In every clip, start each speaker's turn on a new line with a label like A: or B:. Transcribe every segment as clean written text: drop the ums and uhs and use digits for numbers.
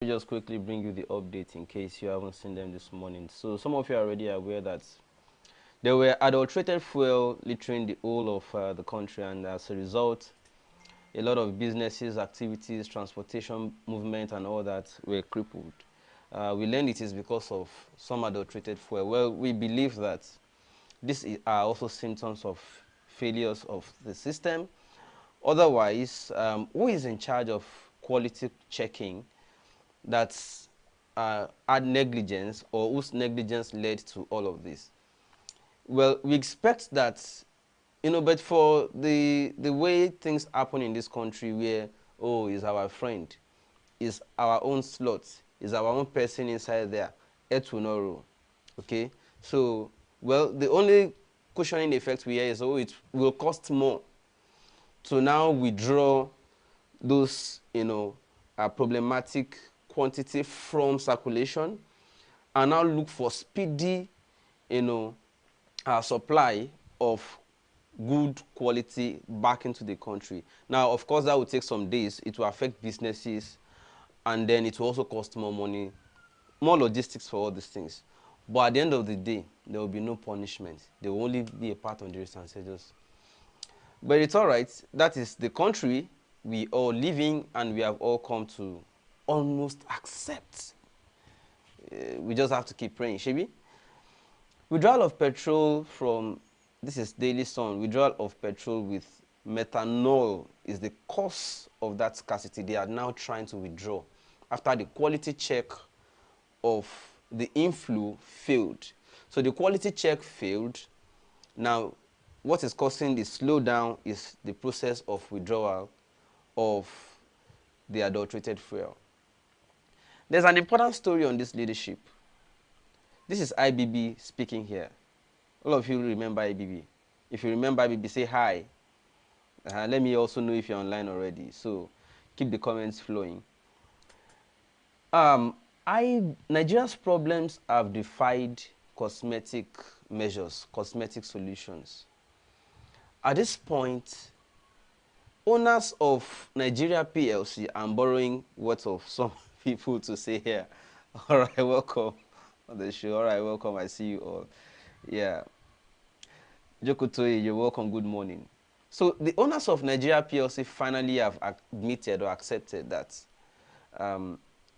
A: Just quickly bring you the update in case you haven't seen them this morning. So some of you are already aware that there were adulterated fuel littering the whole of the country, and as a result, a lot of businesses, activities, transportation movement and all that were crippled. We learned it is because of some adulterated fuel. Well, we believe that these are also symptoms of failures of the system. Otherwise, who is in charge of quality checking that's had negligence, or whose negligence led to all of this? Well, we expect that, but for the way things happen in this country where, oh, is our friend, is our own slot, is our own person inside there, it will not roll. Okay? So, well, the only cushioning effect we hear is, oh, it will cost more to now withdraw those, problematic quantity from circulation and now look for speedy, supply of good quality back into the country. Now, of course, that will take some days. It will affect businesses, and then it will also cost more money, more logistics for all these things. But at the end of the day, there will be no punishment. There will only be a part on the wrist and say just. But it's all right. That is the country we all live in, and we have all come to almost accept. We just have to keep praying, Shebi. Withdrawal of petrol from, this is Daily Sun, withdrawal of petrol with methanol is the cause of that scarcity. They are now trying to withdraw after the quality check of the inflow failed. So the quality check failed. Now, what is causing the slowdown is the process of withdrawal of the adulterated fuel. There's an important story on this leadership. This is IBB speaking here. All of you remember IBB. If you remember IBB, say hi. Let me also know if you're online already. So keep the comments flowing. Nigeria's problems have defied cosmetic measures, cosmetic solutions. At this point, owners of Nigeria PLC, I'm borrowing words of some people to say here. All right, welcome on the show. All right, welcome. I see you all. Yeah. Jokotoye, you're welcome. Good morning. So the owners of Nigeria PLC finally have admitted or accepted that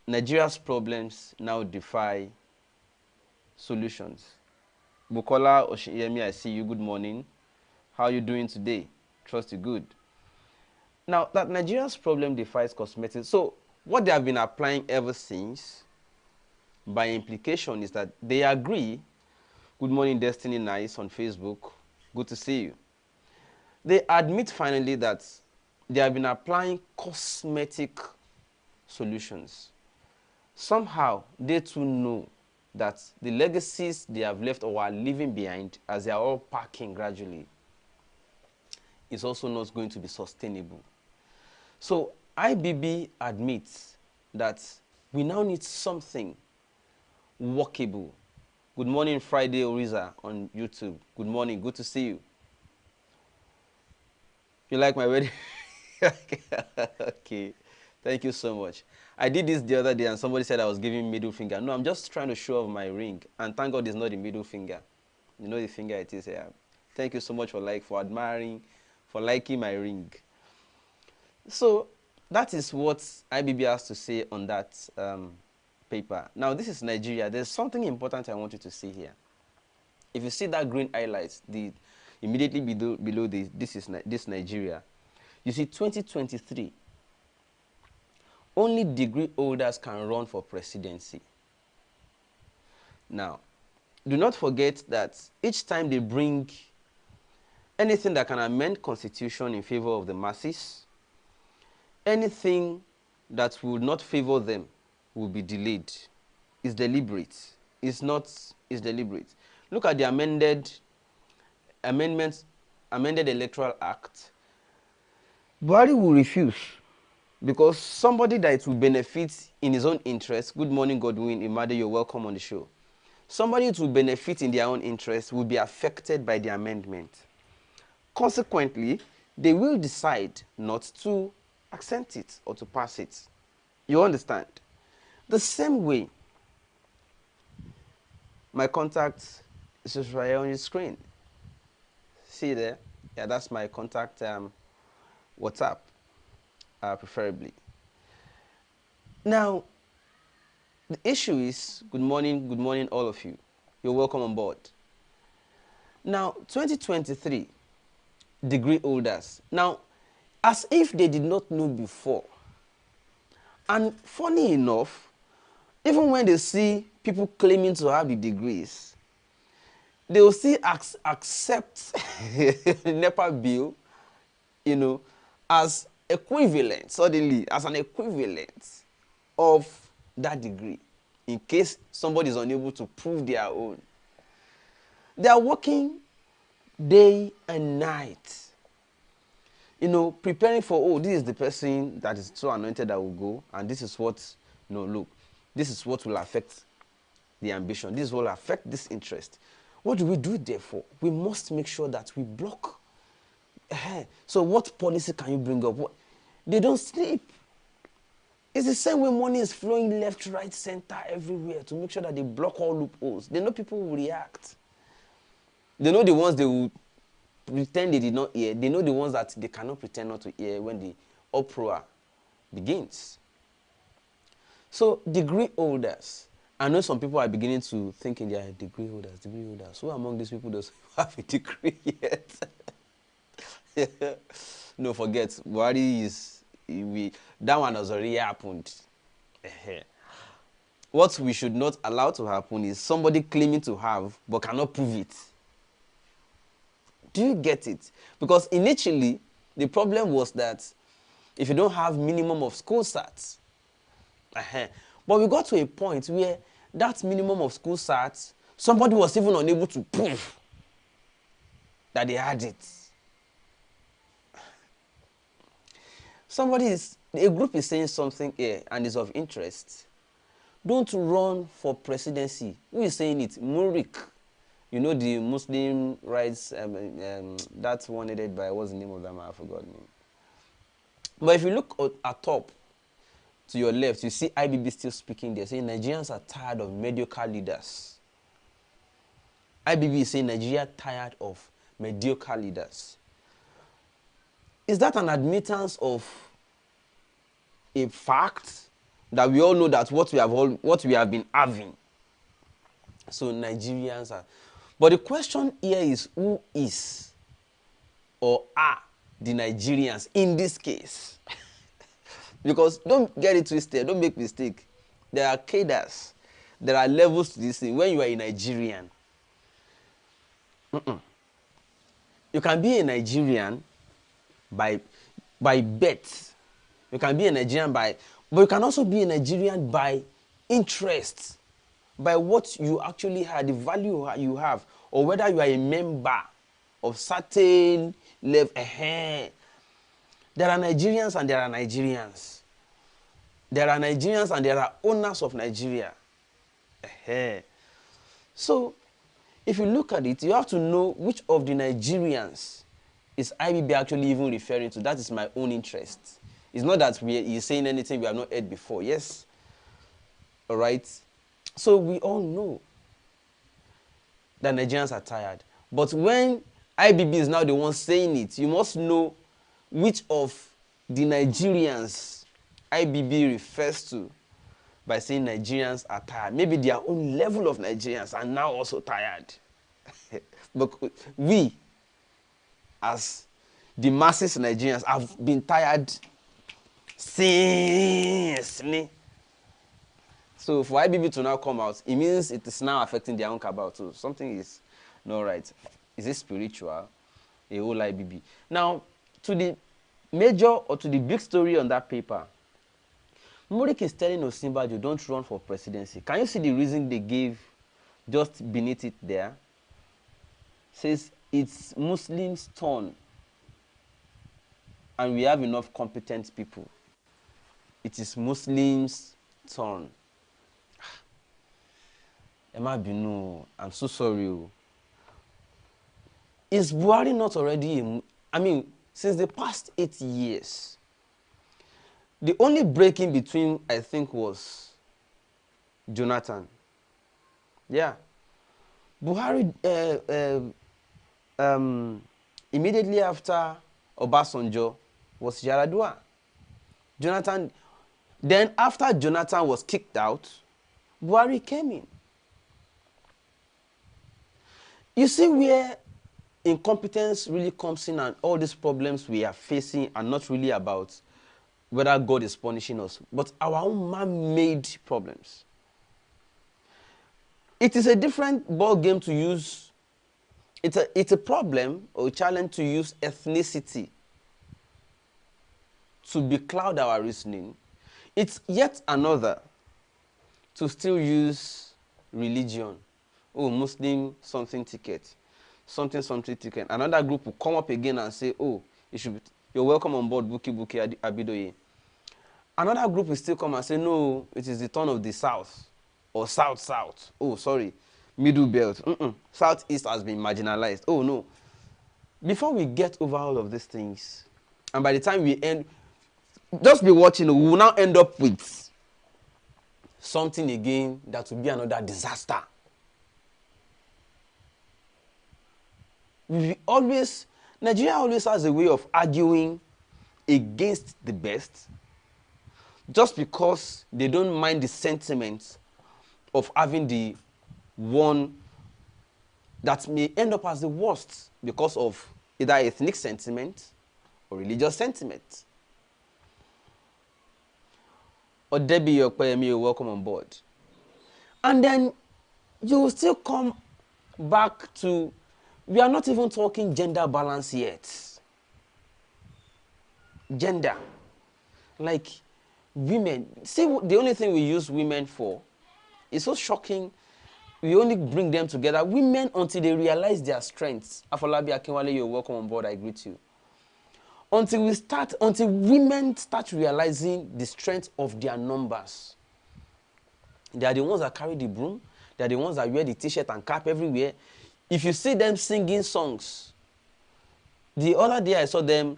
A: Nigeria's problems now defy solutions. Bukola Oshiyemi, I see you. Good morning. How are you doing today? Trust you good. Now, that Nigeria's problem defies cosmetics. So what they have been applying ever since, by implication, is that they agree. Good morning, Destiny Nice on Facebook. Good to see you. They admit finally that they have been applying cosmetic solutions. Somehow, they too know that the legacies they have left or are leaving behind as they are all packing gradually is also not going to be sustainable. So IBB admits that we now need something workable. Good morning, Friday Oriza on YouTube. Good morning, good to see you. You like my wedding? Okay, thank you so much. I did this the other day and somebody said I was giving middle finger. No, I'm just trying to show off my ring. And thank God it's not the middle finger. You know the finger it is here. Thank you so much for admiring, for liking my ring. So that is what IBB has to say on that paper. Now, this is Nigeria. There's something important I want you to see here. If you see that green highlight, immediately below this Nigeria, you see 2023. Only degree holders can run for presidency. Now, do not forget that each time they bring anything that can amend constitution in favor of the masses, anything that will not favor them will be delayed. It's deliberate. It's deliberate. Look at the amended Electoral Act. Buhari will refuse because somebody that it will benefit in his own interest. Good morning, Godwin Imade, you're welcome on the show. Somebody it will benefit in their own interest will be affected by the amendment. Consequently, they will decide not to accent it or to pass it. You understand? The same way, my contact is just right on your screen. See there? Yeah, that's my contact WhatsApp, preferably. Now, the issue is, good morning, all of you. You're welcome on board. Now, 2023, degree holders. Now, as if they did not know before. And funny enough, even when they see people claiming to have the degrees, they will still accept NEPA bill, as equivalent, suddenly, as an equivalent of that degree, in case somebody is unable to prove their own. They are working day and night, preparing for, this is the person that is so anointed that will go, and this is what, look, this is what will affect the ambition. This will affect this interest. What do we do therefore? We must make sure that we block. So what policy can you bring up? They don't sleep. It's the same way money is flowing left, right, center, everywhere to make sure that they block all loopholes. They know people will react. They know the ones they will pretend they did not hear. They know the ones that they cannot pretend not to hear when the uproar begins. So degree holders. I know some people are beginning to think they are degree holders. Who among these people does have a degree yet? No, forget. Buhari is... that one has already happened. What we should not allow to happen is somebody claiming to have but cannot prove it. Do you get it? Because initially, the problem was that if you don't have minimum of school sats, but we got to a point where that minimum of school sats, somebody was even unable to prove that they had it. A group is saying something here and is of interest. Don't run for presidency. Who is saying it? MURIC. The Muslim rights, that's one headed by, what's the name of that man? I forgot the name. But if you look at top, to your left, you see IBB still speaking there, saying Nigerians are tired of mediocre leaders. IBB is saying Nigeria tired of mediocre leaders. Is that an admittance of a fact that we all know that what we have been having? So Nigerians are... But the question here is, who is or are the Nigerians in this case? Because don't get it twisted, don't make mistake. There are cadres, there are levels to this thing. When you are a Nigerian, you can be a Nigerian by birth. You can be a Nigerian but you can also be a Nigerian by interest, by what you actually have, the value you have, or whether you are a member of certain level. There are Nigerians and there are Nigerians. There are Nigerians and there are owners of Nigeria. So, if you look at it, you have to know which of the Nigerians is IBB actually even referring to. That is my own interest. It's not that he's saying anything we have not heard before. Yes? All right? So, we all know that Nigerians are tired. But when IBB is now the one saying it, you must know which of the Nigerians IBB refers to by saying Nigerians are tired. Maybe their own level of Nigerians are now also tired. But we, as the masses of Nigerians, have been tired since. So for IBB to now come out, it means it is now affecting their own cabal too. Something is not right. Is it spiritual? A whole IBB. Now, to the major or to the big story on that paper, MURIC is telling Osinbajo, don't run for presidency. Can you see the reason they gave just beneath it there? It says it's Muslims' turn and we have enough competent people. It is Muslims' turn. Emma Binu, I'm so sorry. Is Buhari not already since the past 8 years, the only break in between, I think, was Jonathan. Yeah. Buhari, immediately after Obasanjo was Yaradua. Jonathan, then after Jonathan was kicked out, Buhari came in. You see where incompetence really comes in, and all these problems we are facing are not really about whether God is punishing us, but our own man-made problems. It is a different ball game to use. It's a problem or a challenge to use ethnicity to becloud our reasoning. It's yet another to still use religion. Oh, Muslim something ticket, something ticket. Another group will come up again and say, oh, you're welcome on board, Buki Abidoye. Another group will still come and say, no, it is the turn of the South or South. Oh, sorry, Middle Belt. Southeast has been marginalized. Oh, no. Before we get over all of these things, and by the time we end, just be watching, we will now end up with something again that will be another disaster. Nigeria always has a way of arguing against the best just because they don't mind the sentiments of having the one that may end up as the worst because of either ethnic sentiment or religious sentiment. Or Debbie Yokpeyemi, you're welcome on board. And then you will still come back to, we are not even talking gender balance yet. Gender. Like women. See, the only thing we use women for is so shocking. We only bring them together. Women, until they realize their strengths. Afolabi Akinwale, you're welcome on board. I greet you. Until women start realizing the strength of their numbers. They are the ones that carry the broom. They are the ones that wear the t-shirt and cap everywhere. If you see them singing songs, the other day I saw them,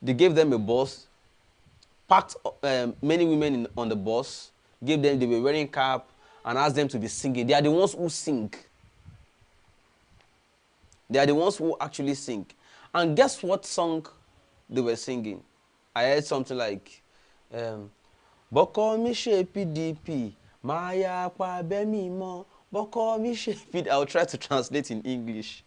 A: they gave them a bus, packed many women on the bus, they were wearing cap, and asked them to be singing. They are the ones who sing. They are the ones who actually sing. And guess what song they were singing? I heard something like, Boko mi she PDP, Maya kwa bemi mo, Boko mi she PDP. I'll try to translate in English.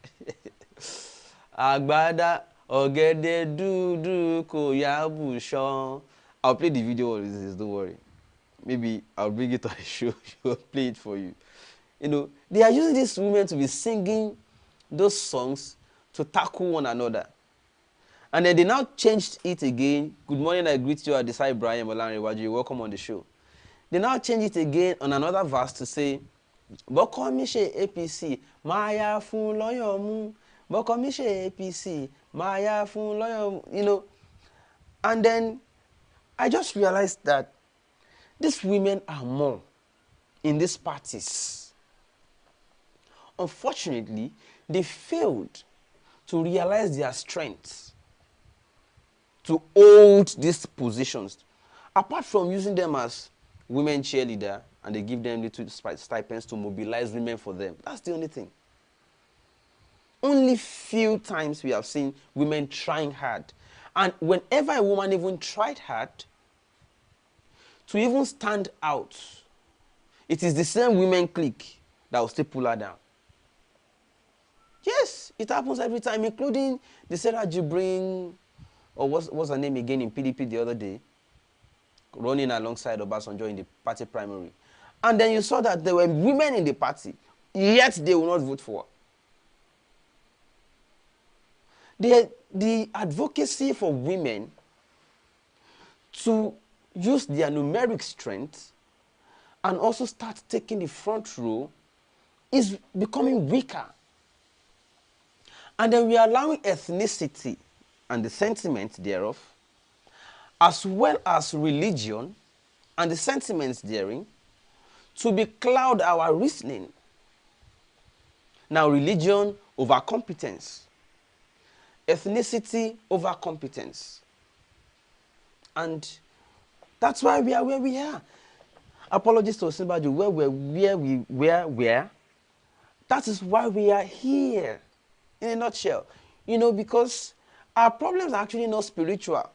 A: Agbada ogede dudu ko yabu shon. I'll play the video of this, don't worry. Maybe I'll bring it on the show. I'll play it for you. You know, they are using these women to be singing those songs to tackle one another. And then they now changed it again. Good morning, I greet you, Adesai Ibrahim Olanrewaju. You're welcome on the show. They now change it again on another verse to say, Bokomishe APC, Maya fun loyomu. Bokomishe APC, Maya fun loyomu. You know, and then I just realized that these women are more in these parties. Unfortunately, they failed to realize their strengths to hold these positions. Apart from using them as women cheerleader and they give them little stipends to mobilize women for them. That's the only thing. Only few times we have seen women trying hard. And whenever a woman even tried hard to even stand out, it is the same women clique that will still pull her down. Yes, it happens every time, including the Sarah Jibrin, or what's her name again in PDP the other day, running alongside Obasanjo in the party primary. And then you saw that there were women in the party, yet they will not vote for her. The advocacy for women to use their numeric strength and also start taking the front row is becoming weaker. And then we are allowing ethnicity and the sentiment thereof, as well as religion and the sentiments therein, to becloud our reasoning. Now, religion over competence, ethnicity over competence. And that's why we are where we are. Apologies to Osinbajo, where we were. That is why we are here, in a nutshell. You know, because our problems are actually not spiritual.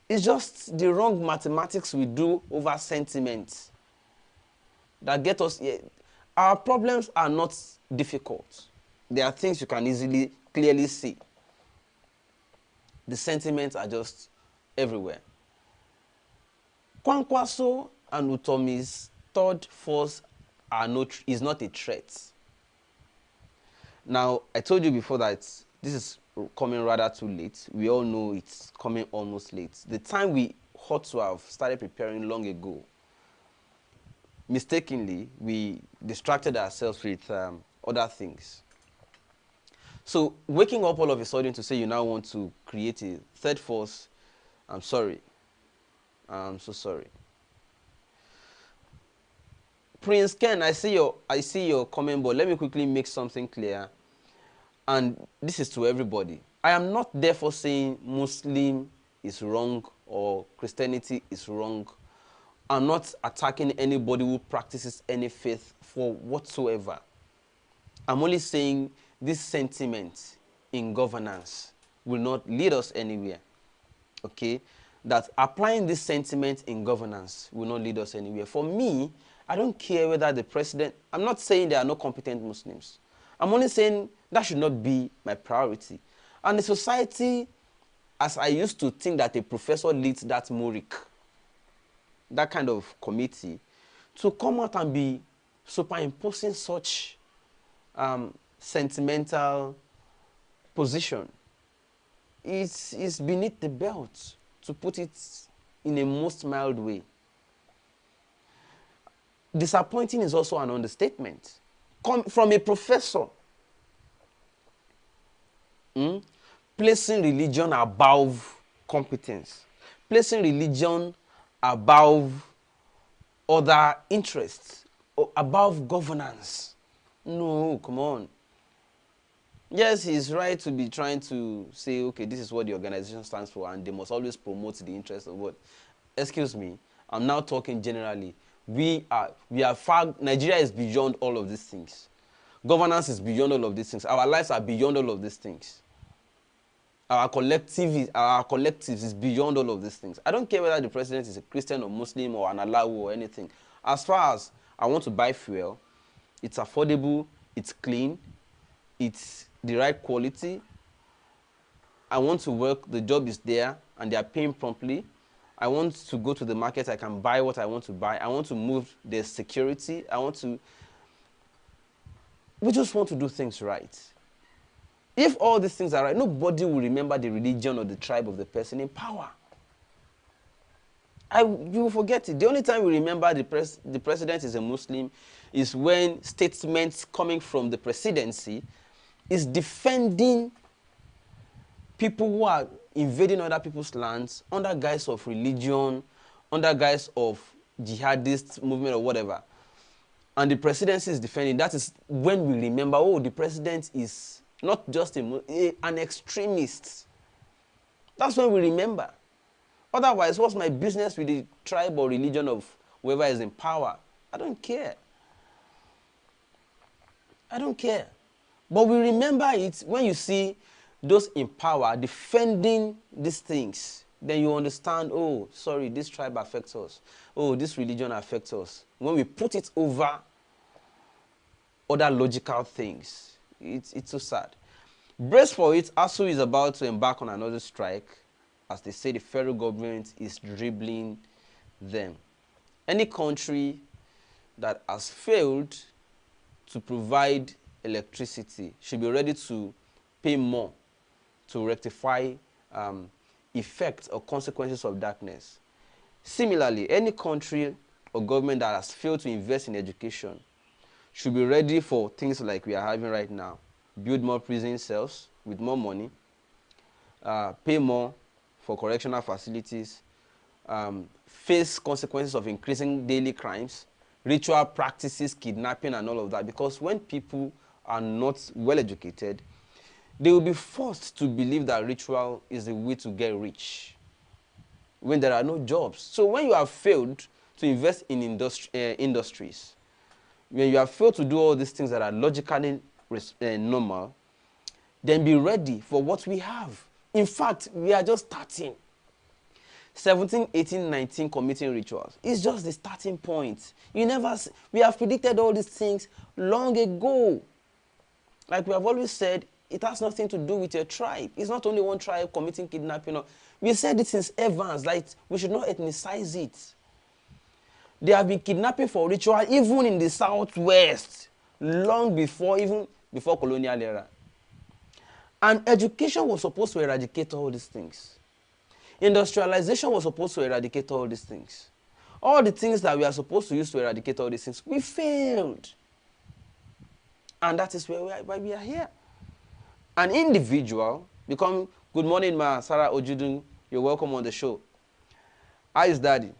A: It's just the wrong mathematics we do over sentiments that get us here. Our problems are not difficult. There are things you can easily, clearly see. The sentiments are just everywhere. Kwankwaso and Utomi's third force is not a threat. Now, I told you before that this is coming rather too late. We all know it's coming almost late. The time we ought to have started preparing long ago, mistakenly, we distracted ourselves with other things. So waking up all of a sudden to say you now want to create a third force, I'm sorry. I'm so sorry. Prince Ken, I see your comment, but let me quickly make something clear. And this is to everybody. I am not therefore saying Muslim is wrong or Christianity is wrong. I'm not attacking anybody who practices any faith for whatsoever. I'm only saying this sentiment in governance will not lead us anywhere. Okay? That applying this sentiment in governance will not lead us anywhere. For me, I don't care whether the president, I'm not saying there are no competent Muslims. I'm only saying that should not be my priority. And the society, as I used to think that a professor leads that MURIC, that kind of committee, to come out and be superimposing such sentimental position, it's beneath the belt, to put it in a most mild way. Disappointing is also an understatement. From a professor, placing religion above competence, placing religion above other interests, or above governance. No, come on. Yes, he's right to be trying to say, okay, this is what the organization stands for, and they must always promote the interest of what. Excuse me, I'm now talking generally. Nigeria is beyond all of these things. Governance is beyond all of these things. Our lives are beyond all of these things. Our collectives is beyond all of these things. I don't care whether the president is a Christian or Muslim or an Allahu or anything. As far as I want to buy fuel, it's affordable, it's clean, it's the right quality. I want to work, the job is there, and they are paying promptly. I want to go to the market, I can buy what I want to buy. I want to move, there's security. We just want to do things right. If all these things are right, nobody will remember the religion or the tribe of the person in power. You will forget it. The only time we remember the president is a Muslim is when statements coming from the presidency is defending people who are invading other people's lands under guise of religion, under guise of jihadist movement or whatever. And the presidency is defending. That is when we remember, oh, the president is not just an extremist. That's when we remember. Otherwise, what's my business with the tribe or religion of whoever is in power? I don't care. I don't care. But we remember it when you see those in power defending these things. Then you understand, oh, sorry, this tribe affects us. Oh, this religion affects us. When we put it over other logical things, it's so sad. Brace for it, ASU is about to embark on another strike. As they say, the federal government is dribbling them. Any country that has failed to provide electricity should be ready to pay more to rectify effects or consequences of darkness. Similarly, any country or government that has failed to invest in education should be ready for things like we are having right now. Build more prison cells with more money, pay more for correctional facilities, face consequences of increasing daily crimes, ritual practices, kidnapping, and all of that. Because when people are not well educated, they will be forced to believe that ritual is the way to get rich when there are no jobs. So when you have failed to invest in industries, when you have failed to do all these things that are logically normal, then be ready for what we have. In fact, we are just starting. 17, 18, 19 committing rituals. It's just the starting point. We have predicted all these things long ago. Like we have always said, it has nothing to do with your tribe. It's not only one tribe committing kidnapping. We said it since Evans, like we should not ethnicize it. They have been kidnapping for ritual even in the Southwest, long before, even before colonial era. And education was supposed to eradicate all these things. Industrialization was supposed to eradicate all these things. All the things that we are supposed to use to eradicate all these things, we failed. And that is why we are here. An individual become, good morning, ma, Sarah Ojudun, you're welcome on the show. How is daddy?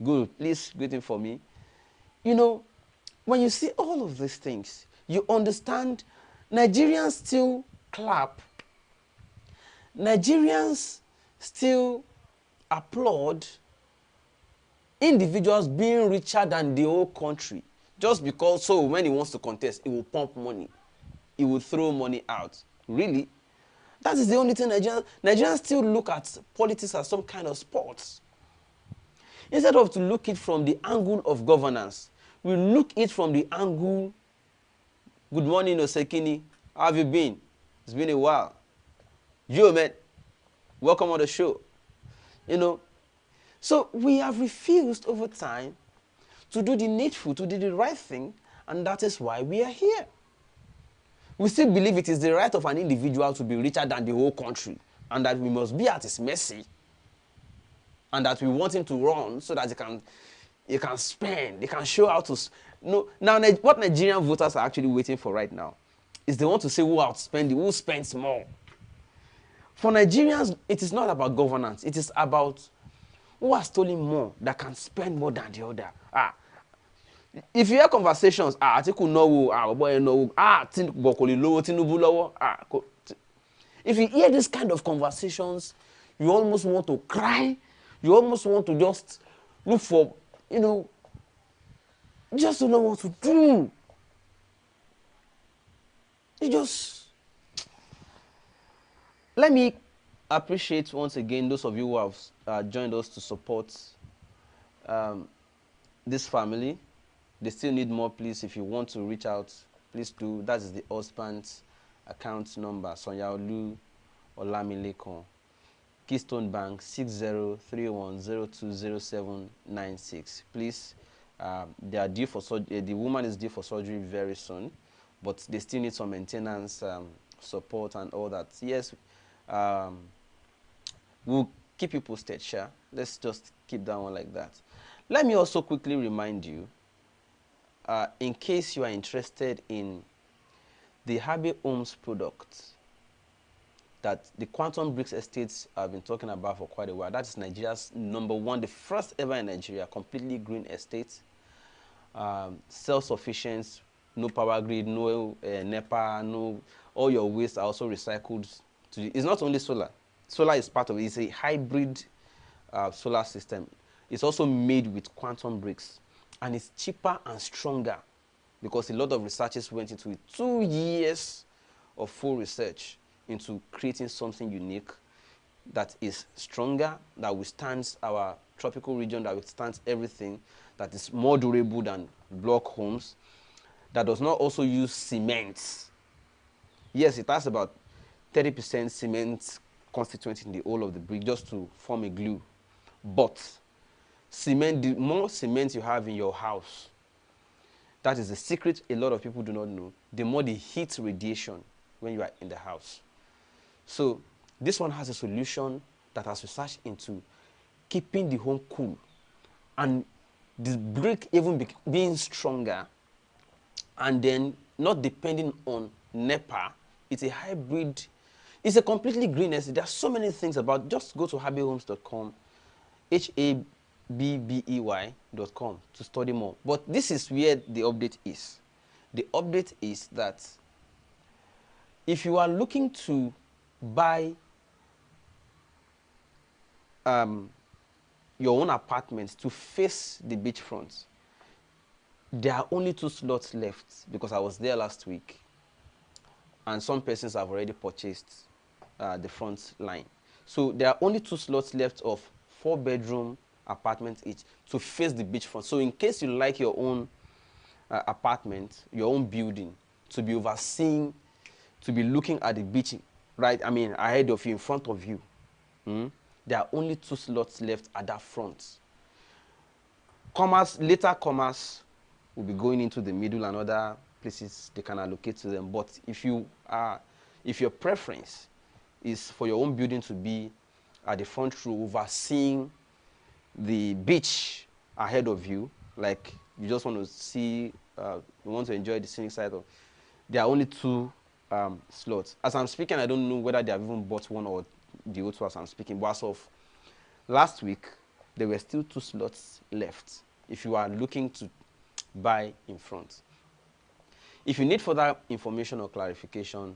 A: Good, please greet him for me. You know, when you see all of these things, you understand Nigerians still clap. Nigerians still applaud individuals being richer than the whole country. Just because, so when he wants to contest, he will pump money. He will throw money out. Really? That is the only thing Nigerians still look at politics as some kind of sport. Instead of to look it from the angle of governance, we look it from the angle, good morning, Osekini. How have you been? It's been a while. Yo, man, welcome on the show. You know, so we have refused over time to do the needful, to do the right thing, and that is why we are here. We still believe it is the right of an individual to be richer than the whole country, and that we must be at his mercy, and that we want him to run so that he can spend, he can show how to. No, now what Nigerian voters are actually waiting for right now is they want to say who spends more. For Nigerians, it is not about governance. It is about who has stolen more that can spend more than the other. If you hear conversations, Atiku no, boy no, Bokoli lowo, Tinubu lowo, if you hear this kind of conversations, you almost want to cry. You almost want to just look for, just to know what to do. Let me appreciate once again those of you who have joined us to support this family. They still need more, please. If you want to reach out, please do. That is the husband's account number, Sonia Olu Olamilekon. Keystone Bank 6031020796. Please, they are due for surgery. The woman is due for surgery very soon, but they still need some maintenance support and all that. Yes, we'll keep you posted, sure. Let's just keep that one like that. Let me also quickly remind you, in case you are interested in the Harvey Homes product that the Quantum Bricks Estates have been talking about for quite a while. That is Nigeria's #1, the first ever in Nigeria, completely green estate, self-sufficient, no power grid, no NEPA, no, all your waste are also recycled. It's not only solar. Solar is part of it. It's a hybrid solar system. It's also made with quantum bricks, and it's cheaper and stronger because a lot of researchers went into it. 2 years of full research into creating something unique that is stronger, that withstands our tropical region, that withstands everything, that is more durable than block homes, that does not also use cement. Yes, it has about 30% cement constituent in the whole of the brick just to form a glue. But cement, the more cement you have in your house, that is the secret a lot of people do not know, the more the heat radiation when you are in the house. So this one has a solution that has researched into keeping the home cool, and the brick even being stronger, and then not depending on NEPA. It's a hybrid. It's a completely green estate. There are so many things about. Just go to habbeyhomes.com, habbey.com to study more. But this is where the update is. The update is that if you are looking to buy your own apartment to face the beachfront, there are only 2 slots left because I was there last week, and some persons have already purchased the front line. So there are only 2 slots left of 4-bedroom apartments each to face the beachfront. So in case you like your own apartment, your own building, to be overseeing, to be looking at the beach, right? I mean, ahead of you, in front of you. There are only 2 slots left at that front. Later commerce will be going into the middle and other places they can allocate to them. But if your preference is for your own building to be at the front row, overseeing the beach ahead of you, like you just want to see, you want to enjoy the scenic side of, there are only 2 slots. As I'm speaking, I don't know whether they have even bought one or the other as I'm speaking, but as of last week, there were still 2 slots left if you are looking to buy in front. If you need further information or clarification,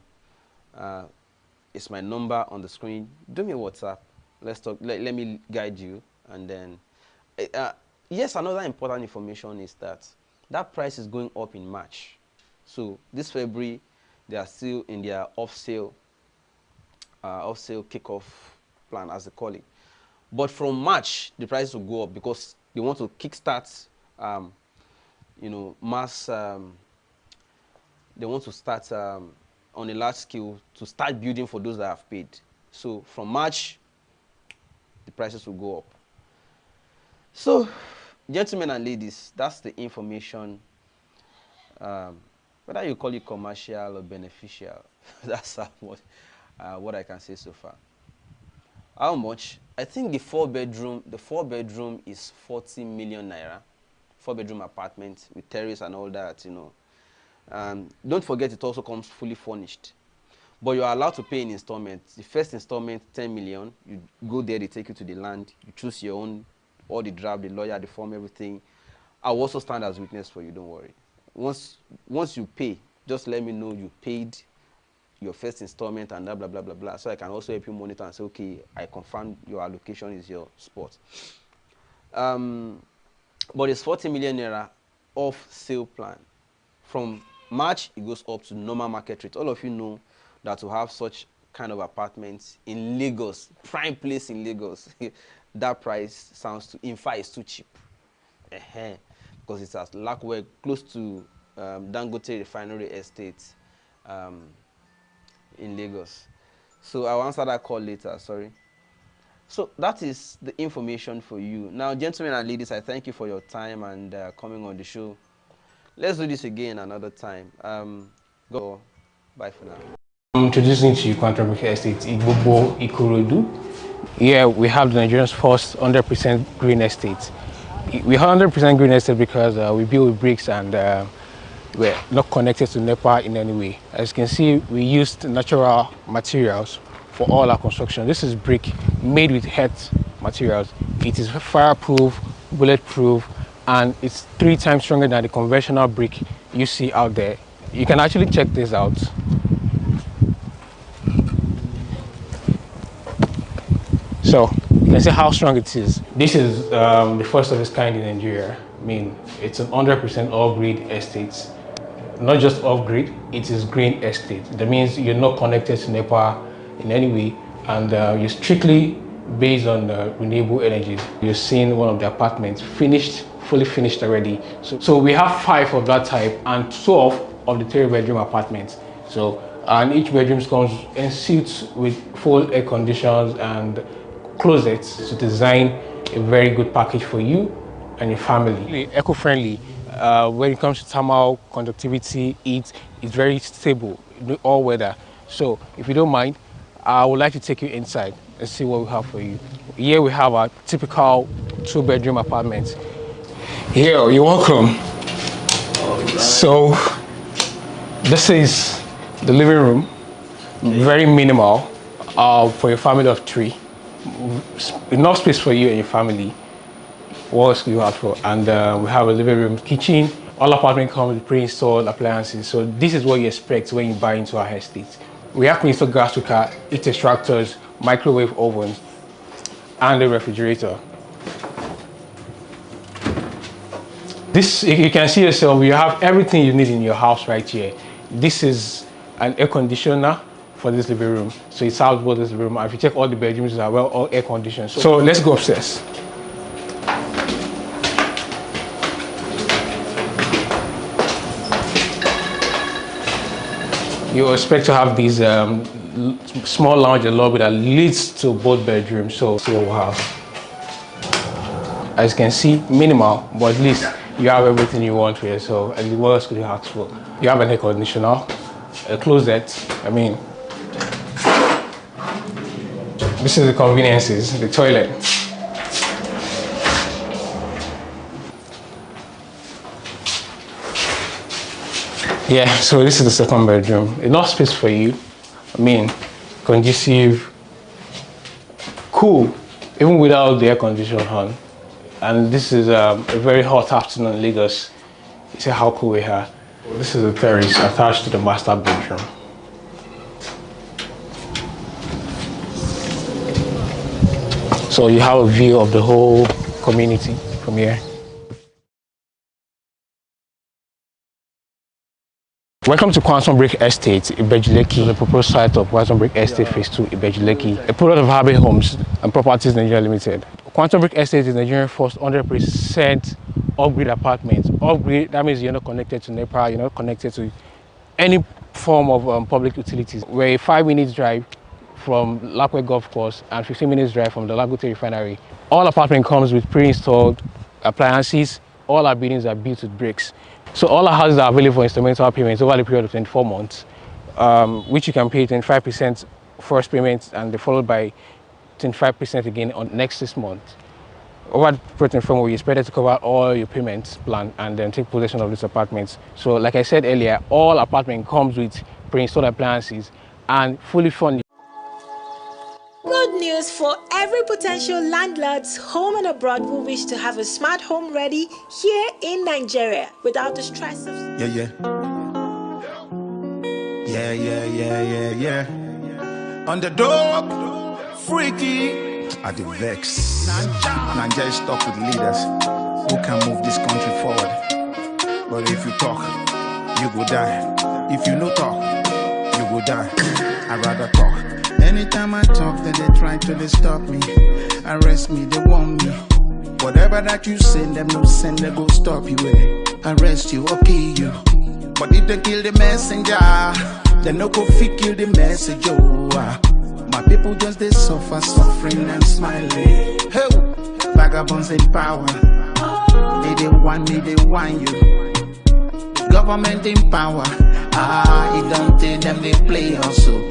A: it's my number on the screen. Do me a WhatsApp. Let's talk. Let me guide you. And then, yes, another important information is that price is going up in March. So this February, they are still in their off-sale kickoff plan, as they call it. But from March, the price will go up because they want to kickstart, mass. They want to start on a large scale to start building for those that have paid. So from March, the prices will go up. So, gentlemen and ladies, that's the information. Whether you call it commercial or beneficial, that's what I can say so far. How much? I think the 4-bedroom is 40 million naira. 4-bedroom apartment with terrace and all that, Don't forget it also comes fully furnished. But you are allowed to pay in installments. The first installment, 10 million. You go there, they take you to the land. You choose your own, all the draft, the lawyer, the form, everything. I will also stand as witness for you, don't worry. Once you pay, just let me know you paid your first installment and blah, blah, blah, blah, blah. So I can also help you monitor and say, okay, I confirm your allocation is your spot. But it's 40 million naira off sale plan. From March, it goes up to normal market rate. All of you know that to have such kind of apartments in Lagos, prime place in Lagos, that price sounds in fact, it's too cheap. Because it's at Lackwell, close to Dangote Refinery Estate in Lagos. So I'll answer that call later, sorry. So that is the information for you. Now, gentlemen and ladies, I thank you for your time and coming on the show. Let's do this again another time. Go. Bye for now.
B: I'm introducing to you Quantum Estate, Igbobo Ikorodu. Here we have the Nigerian's first 100% green estate. We have 100% green estate because we build with bricks and we're not connected to NEPA in any way. As you can see, we used natural materials for all our construction. This is brick made with earth materials. It is fireproof, bulletproof, and it's 3 times stronger than the conventional brick you see out there. You can actually check this out. So you can see how strong it is. This is the first of its kind in Nigeria. I mean, it's an 100% off-grid estate. Not just off-grid, it is green estate. That means you're not connected to NEPA in any way, and you're strictly based on renewable energies. You're seeing one of the apartments finished, fully finished already. So we have 5 of that type and 12 of the 3-bedroom apartments. So and each bedroom comes in suites with full air conditions and closets to design a very good package for you and your family. Eco-friendly. When it comes to thermal conductivity, it's very stable, all weather. So if you don't mind, I would like to take you inside and see what we have for you. Here we have a typical 2-bedroom apartment. Here, you're welcome. Right. So this is the living room, very minimal for a family of 3. Enough space for you and your family. What else do you have for? And we have a living room, kitchen. All apartment comes with pre-installed appliances. So this is what you expect when you buy into our estate. We have pre-installed gas cooker, heat extractors, microwave ovens, and a refrigerator. This, you can see yourself, you have everything you need in your house right here. This is an air conditioner for this living room. So it's out both this living room. And if you check all the bedrooms are well all air conditioned. So let's go upstairs. You expect to have these small lounge and lobby that leads to both bedrooms. So we'll have, as you can see, minimal, but at least you have everything you want here. So what else could you ask for? You have an air conditioner, a closet. I mean, this is the conveniences, the toilet. Yeah, so this is the second bedroom. Enough space for you. I mean, conducive, cool, even without the air conditioner on. And this is a very hot afternoon in Lagos. You see how cool we are. This is the terrace attached to the master bedroom. So you have a view of the whole community from here. Welcome to Quantum Brick Estate, Ibejuleki, the proposed site of Quantum Brick Estate Phase 2, Ibejuleki, a product of Harvey Homes and Properties Nigeria Limited. Quantum Brick Estate is Nigeria's first 100% off-grid apartment. Off-grid, that means you're not connected to NEPA, you're not connected to any form of public utilities. We're a 5-minute drive from Lakwe Golf Course and 15 minutes drive from the Lagote Refinery. All apartment comes with pre-installed appliances. All our buildings are built with bricks. So all our houses are available for instrumental payments over the period of 24 months, which you can pay 25% first payment and followed by 25% again on next 6 months. Over the period of 24 months, we expected to cover all your payments plan and then take possession of these apartments. So like I said earlier, all apartment comes with pre-installed appliances and fully funded.
C: Good news for every potential landlords home and abroad who wish to have a smart home ready here in Nigeria without the stress of...
D: Yeah. Underdog, freaky, at the vex. Nigeria is stuck with leaders who can move this country forward. But if you talk, you go die. If you no talk, you go die. I'd rather talk. Anytime I talk, then they try to stop me. Arrest me, they want me. Whatever that you send them, no send, they go stop you. Arrest you or kill you. But if they kill the messenger, then no go fit kill the message. My people just they suffer, suffering and smiling. Hey, vagabonds in power. They want me, they want you. Government in power. It don't tell them they play also.